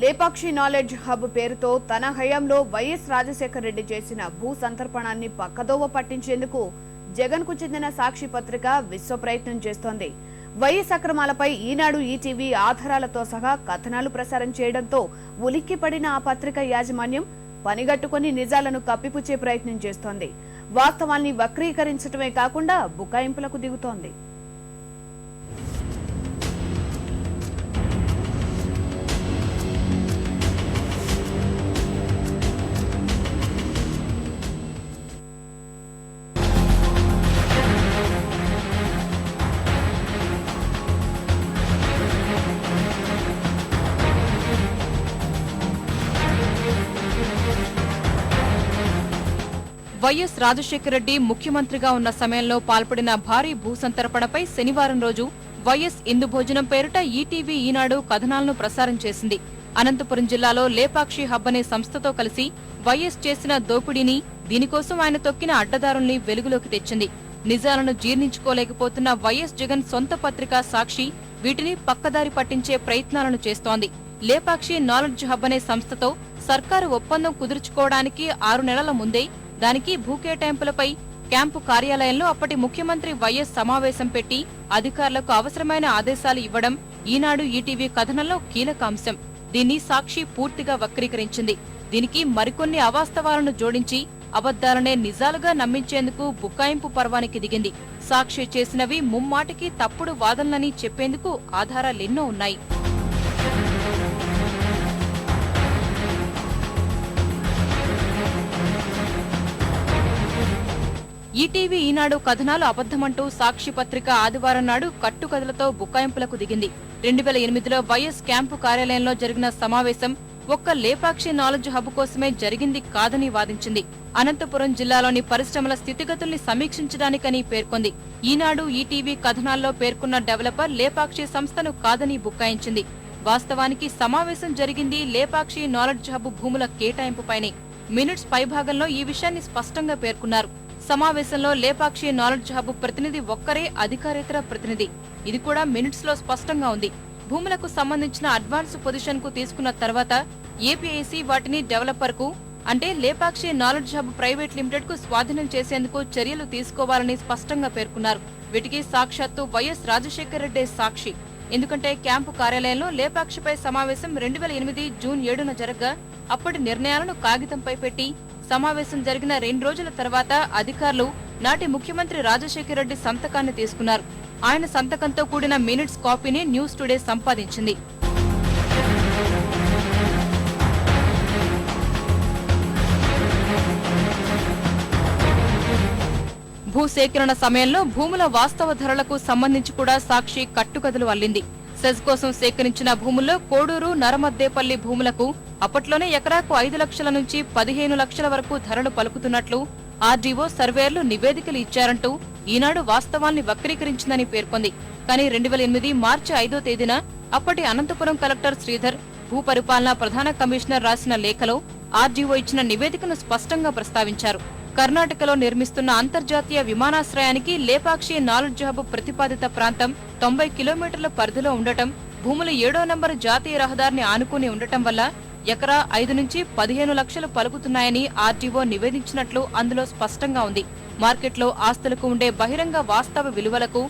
Lepakshi knowledge hub పేరుతో తన హయాంలో వైఎస్ రాజశేఖర రెడ్డి చేసిన భూ సంతర్పణాన్ని పక్కదోవ పట్టించేందుకు జగన్ కు చెందిన సాక్షి పత్రిక విశ్వ ప్రయత్నం చేస్తోంది. వైఎస్ అక్రమాలపై ఈనాడు ఈటీవీ ఆధారాలతో సహా కథనాలు ప్రసారం చేయడంతో ఉలిక్కిపడిన ఆ పత్రిక యాజమాన్యం పనిగట్టుకుని నిజాలను కప్పిపుచ్చే ప్రయత్నం చేస్తోంది. వాస్తవాల్ని వక్రీకరించడమే కాకుండా బుకాయింపులకు దిగుతోంది. వైఎస్ రాజశేఖర రెడ్డి ముఖ్యమంత్రిగా ఉన్న సమయంలో పాల్పడిన భారీ భూసంతర్పణపై శనివారం రోజు వైఎస్ ఇందు భోజనం పేరిట ఈటీవీ ఈనాడు కథనాలను ప్రసారం చేసింది. అనంతపురం జిల్లాలో లేపాక్షి హబ్ అనే సంస్థతో కలిసి వైఎస్ చేసిన దోపిడీని, దీనికోసం ఆయన తొక్కిన అడ్డదారుల్ని వెలుగులోకి తెచ్చింది. నిజాలను జీర్ణించుకోలేకపోతున్న వైఎస్ జగన్ సొంత పత్రిక సాక్షి వీటిని పక్కదారి పట్టించే ప్రయత్నాలను చేస్తోంది. లేపాక్షి నాలెడ్జ్ హబ్ అనే సంస్థతో సర్కారు ఒప్పందం కుదుర్చుకోవడానికి 6 నెలల ముందే దానికి భూకేటాయింపులపై క్యాంపు కార్యాలయంలో అప్పటి ముఖ్యమంత్రి వైఎస్ సమావేశం పెట్టి అధికారులకు అవసరమైన ఆదేశాలు ఇవ్వడం ఈనాడు ఈటీవీ కథనంలో కీలక అంశం. దీన్ని సాక్షి పూర్తిగా వక్రీకరించింది. దీనికి మరికొన్ని అవాస్తవాలను జోడించి అబద్దాలనే నిజాలుగా నమ్మించేందుకు బుకాయింపు పర్వానికి దిగింది. సాక్షి చేసినవి ముమ్మాటికి తప్పుడు వాదనలని చెప్పేందుకు ఆధారాలెన్నో ఉన్నాయి. ఈటీవీ ఈనాడు కథనాలు అబద్దమంటూ సాక్షి పత్రిక ఆదివారం నాడు కట్టుకథలతో బుకాయింపులకు దిగింది. 2008లో వైఎస్ క్యాంపు కార్యాలయంలో జరిగిన సమావేశం ఒక్క లేపాక్షి నాలెడ్జ్ హబ్ కోసమే జరిగింది కాదని వాదించింది. అనంతపురం జిల్లాలోని పరిశ్రమల స్థితిగతుల్ని సమీక్షించడానికని పేర్కొంది. ఈనాడు ఈటీవీ కథనాల్లో పేర్కొన్న డెవలపర్ లేపాక్షి సంస్థను కాదని బుకాయించింది. వాస్తవానికి సమావేశం జరిగింది లేపాక్షి నాలెడ్జ్ హబ్ భూముల కేటాయింపుపైనే. మినిట్స్ పైభాగంలో ఈ విషయాన్ని స్పష్టంగా పేర్కొన్నారు. సమావేశంలో లేపాక్షి నాలెడ్జ్ హబ్ ప్రతినిధి ఒక్కరే అధికారేతర ప్రతినిధి. ఇది కూడా మినిట్స్ లో స్పష్టంగా ఉంది. భూములకు సంబంధించిన అడ్వాన్స్ పొజిషన్ కు తీసుకున్న తర్వాత ఏపీఐసీ వాటిని డెవలపర్ కు, అంటే Lepakshi knowledge hub private limited కు స్వాధీనం చేసేందుకు చర్యలు తీసుకోవాలని స్పష్టంగా పేర్కొన్నారు. వీటికి సాక్షాత్తు వైఎస్ రాజశేఖర రెడ్డి సాక్షి. ఎందుకంటే క్యాంపు కార్యాలయంలో లేపాక్షిపై సమావేశం 2008 జూన్ 7న జరగ్గా అప్పటి నిర్ణయాలను కాగితంపై పెట్టి సమావేశం జరిగిన 2 రోజుల తర్వాత అధికారులు నాటి ముఖ్యమంత్రి రాజశేఖర రెడ్డి సంతకాన్ని తీసుకున్నారు. ఆయన సంతకంతో కూడిన మినిట్స్ కాపీని న్యూస్ టుడే సంపాదించింది. భూసేకరణ సమయంలో భూముల వాస్తవ ధరలకు సంబంధించి కూడా సాక్షి కట్టుకథలు అల్లింది. సెజ్ కోసం సేకరించిన భూముల్లో కోడూరు, నరమద్దేపల్లి భూములకు అప్పట్లోనే ఎకరాకు 5 లక్షల నుంచి 15 లక్షల వరకు ధరలు పలుకుతున్నట్లు ఆర్డీఓ సర్వేయర్లు నివేదికలు ఇచ్చారంటూ ఈనాడు వాస్తవాల్ని వక్రీకరించిందని పేర్కొంది. కానీ 2008 మార్చి 5వ తేదీన అప్పటి అనంతపురం కలెక్టర్ శ్రీధర్, భూపరిపాలన ప్రధాన కమిషనర్ రాసిన లేఖలో ఆర్డీఓ ఇచ్చిన నివేదికను స్పష్టంగా ప్రస్తావించారు. కర్ణాటకలో నిర్మిస్తున్న అంతర్జాతీయ విమానాశ్రయానికి లేపాక్షి నాలెడ్జ్ హబ్ ప్రతిపాదిత ప్రాంతం 90 కిలోమీటర్ల పరిధిలో ఉండటం, భూములు 7వ నంబరు జాతీయ రహదారిని ఆనుకుని ఉండటం వల్ల ఎకరా 5 నుంచి 15 లక్షలు పలుకుతున్నాయని ఆర్డీఓ నివేదించినట్లు అందులో స్పష్టంగా ఉంది. మార్కెట్లో ఆస్తులకు ఉండే బహిరంగ వాస్తవ విలువలకు,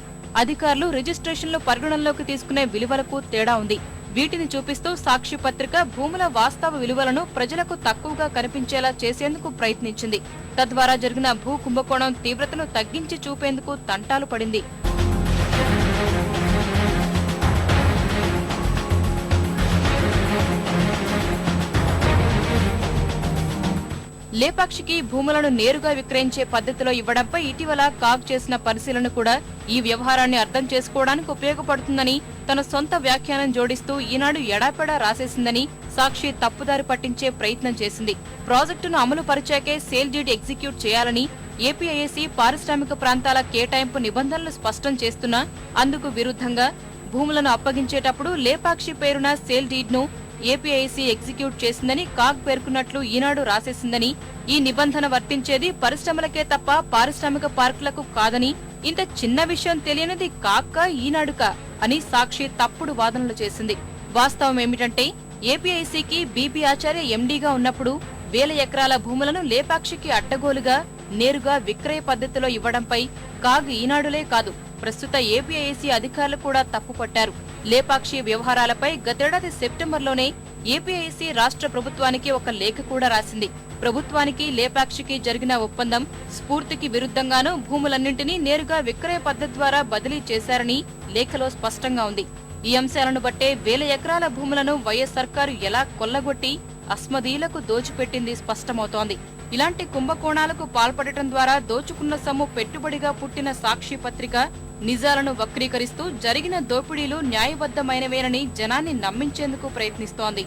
అధికారులు రిజిస్ట్రేషన్లు పరిగణనలోకి తీసుకునే విలువలకు తేడా ఉంది. వీటిని చూపిస్తూ సాక్షి పత్రిక భూముల వాస్తవ విలువలను ప్రజలకు తక్కువగా కనిపించేలా చేసేందుకు ప్రయత్నించింది. తద్వారా జరిగిన భూ కుంభకోణం తీవ్రతను తగ్గించి చూపేందుకు తంటాలు పడింది. లేపాక్షికి భూములను నేరుగా విక్రయించే పద్ధతిలో ఇవ్వడంపై ఇటీవల కాగ్ చేసిన పరిశీలన కూడా ఈ వ్యవహారాన్ని అర్థం చేసుకోవడానికి ఉపయోగపడుతుందని తన సొంత వ్యాఖ్యానం జోడిస్తూ ఈనాడు ఎడాపెడా రాసేసిందని సాక్షి తప్పుదారి పట్టించే ప్రయత్నం చేసింది. ప్రాజెక్టును అమలు పరిచాకే సేల్ డీడ్ ఎగ్జిక్యూట్ చేయాలని ఏపీఐఏసీ పారిశ్రామిక ప్రాంతాల కేటాయింపు నిబంధనలు స్పష్టం చేస్తున్నా అందుకు విరుద్ధంగా భూములను అప్పగించేటప్పుడు లేపాక్షి పేరున సేల్ డీడ్ ను ఏపీఐసీ ఎగ్జిక్యూట్ చేసిందని కాగ్ పేర్కొన్నట్లు ఈనాడు రాసేసిందని, ఈ నిబంధన వర్తించేది పరిశ్రమలకే తప్ప పారిశ్రామిక పార్కులకు కాదని, ఇంత చిన్న విషయం తెలియనిది కాక్క ఈనాడుక అని సాక్షి తప్పుడు వాదనలు చేసింది. వాస్తవం ఏమిటంటే ఏపీఐసీకి బీపీ ఆచార్య ఎండీగా ఉన్నప్పుడు వేల ఎకరాల భూములను లేపాక్షికి అడ్డగోలుగా నేరుగా విక్రయ పద్ధతిలో ఇవ్వడంపై కాగ్ ఈనాడులే కాదు, ప్రస్తుత ఏపీఐసీ అధికారులు కూడా తప్పుపట్టారు. లేపాక్షి వ్యవహారాలపై గతేడాది సెప్టెంబర్లోనే ఏపీఐసీ రాష్ట్ర ప్రభుత్వానికి ఒక లేఖ కూడా రాసింది. ప్రభుత్వానికి లేపాక్షికి జరిగిన ఒప్పందం స్ఫూర్తికి విరుద్ధంగానూ భూములన్నింటినీ నేరుగా విక్రయ పద్ధతి ద్వారా బదిలీ చేశారని లేఖలో స్పష్టంగా ఉంది. ఈ అంశాలను బట్టే వేల ఎకరాల భూములను వైఎస్ సర్కారు ఎలా కొల్లగొట్టి అస్మదీయులకు దోచిపెట్టింది స్పష్టమవుతోంది. ఇలాంటి కుంభకోణాలకు పాల్పడటం ద్వారా దోచుకున్న సొమ్ము పెట్టుబడిగా పుట్టిన సాక్షి పత్రిక నిజాలను వక్రీకరిస్తూ జరిగిన దోపిడీలు న్యాయబద్ధమైనవేనని జనాన్ని నమ్మించేందుకు ప్రయత్నిస్తోంది.